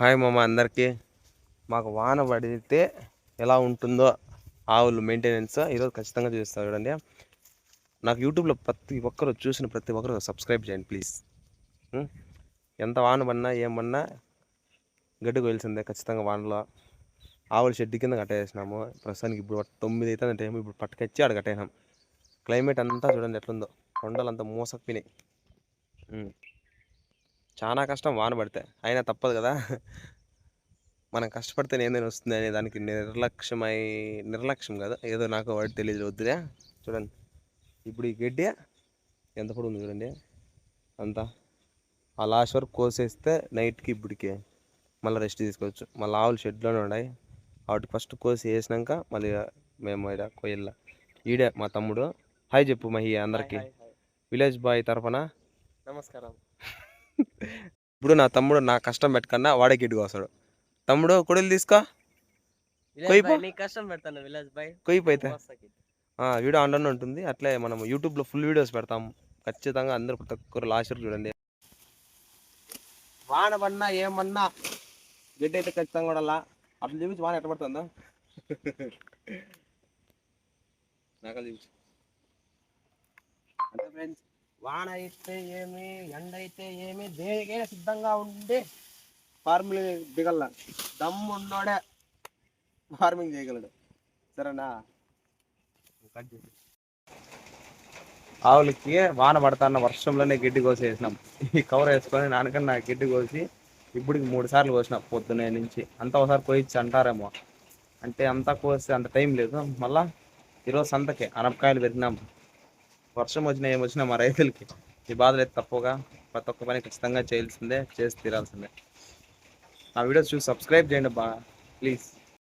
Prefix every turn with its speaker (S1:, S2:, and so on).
S1: Hi మామ అందరికీ. మాకు వాన పడితే ఎలా ఉంటుందో ఆవులు మెయింటెనెన్స్ ఈరోజు ఖచ్చితంగా చూస్తాను చూడండి. నాకు యూట్యూబ్లో ప్రతి ఒక్కరు చూసిన ప్రతి ఒక్కరు సబ్స్క్రైబ్ చేయండి ప్లీజ్. ఎంత వాన పడినా ఏమన్నా గడ్డి కోయాల్సిందే ఖచ్చితంగా వానలో. ఆవులు షెడ్ కింద కట్టేసినాము. ప్రస్తుతానికి ఇప్పుడు 9 అవుతుంది టైం. ఇప్పుడు పట్టుకొచ్చి ఆడ కట్టేసినాం. క్లైమేట్ అంతా చూడండి ఎట్లుందో, కొండలంతా మూసకపోయినాయి. చాలా కష్టం వాన పడితే, అయినా తప్పదు కదా. మనం కష్టపడితే ఏదైనా వస్తుంది అనే దానికి నిర్లక్ష్యం కదా, ఏదో నాకు వాడి తెలియదు వద్దులే. చూడండి ఇప్పుడు ఈ గడ్డి ఎంత పొడి ఉంది చూడండి. అంతా ఆ లాస్ట్ వరకు కోసేస్తే నైట్కి ఇప్పటికి మళ్ళీ రెస్ట్ తీసుకోవచ్చు. మళ్ళీ ఆవులు షెడ్లోనే ఉన్నాయి. వాటికి ఫస్ట్ కోసి వేసినాక మళ్ళీ మేము ఇక్కడ కొయ్యల్ల. ఈడే మా తమ్ముడు. హాయ్ చెప్పు మహి అందరికి, విలేజ్ బాయ్ తరఫున నమస్కారం. ఇప్పుడు నా తమ్ముడు నా కష్టం పెట్టకన్నా వాడే గిడ్డుగా వస్తాడు. తమ్ముడు కొడులు తీసుకో, కొయ్యిపోయితే వీడియో ఆన్లైన్ ఉంటుంది. అట్లే మనం యూట్యూబ్లో ఫుల్ వీడియోస్ పెడతాం. ఖచ్చితంగా అందరూ ప్రతి ఒక్కరు లాస్ట్ చూడండి. వాన పడినా ఏమన్నా గడ్డి అయితే ఖచ్చితంగా కూడా అట్లా చూపించి వాన ఎట్ట పడుతుందో నాకు చూపించు. అంటే ఫ్రెండ్స్, వాన అయితే ఏమి ఎండ అయితే ఏమి దేనికైనా సిద్ధంగా ఉండి ఫార్మింగ్ దిగల దమ్ము ఉన్నోడే ఫార్మింగ్ చేయగలడు. సరేనా? ఆవులకి వాన పడతాన్న వర్షంలోనే గడ్డి కోసేసినాం. ఈ కవర్ వేసుకొని నాన్నకన్నా గడ్డి కోసి ఇప్పటికి 3 సార్లు కోసినాం పొద్దున్నే నుంచి. అంతా ఒకసారి కోయించి అంటారేమో, అంటే అంతా కోస్తే అంత టైం లేదు. మళ్ళా ఈరోజు సంతకి అనపకాయలు పెట్టినాం. వర్షం వచ్చినా ఏమొచ్చినా మా రైతులకి ఈ బాధలు అయితే తప్పుగా ప్రతి ఒక్క పని ఖచ్చితంగా చేయాల్సిందే, చేసి తీరాల్సిందే. నా వీడియోస్ చూసి సబ్స్క్రైబ్ చేయండి బా ప్లీజ్.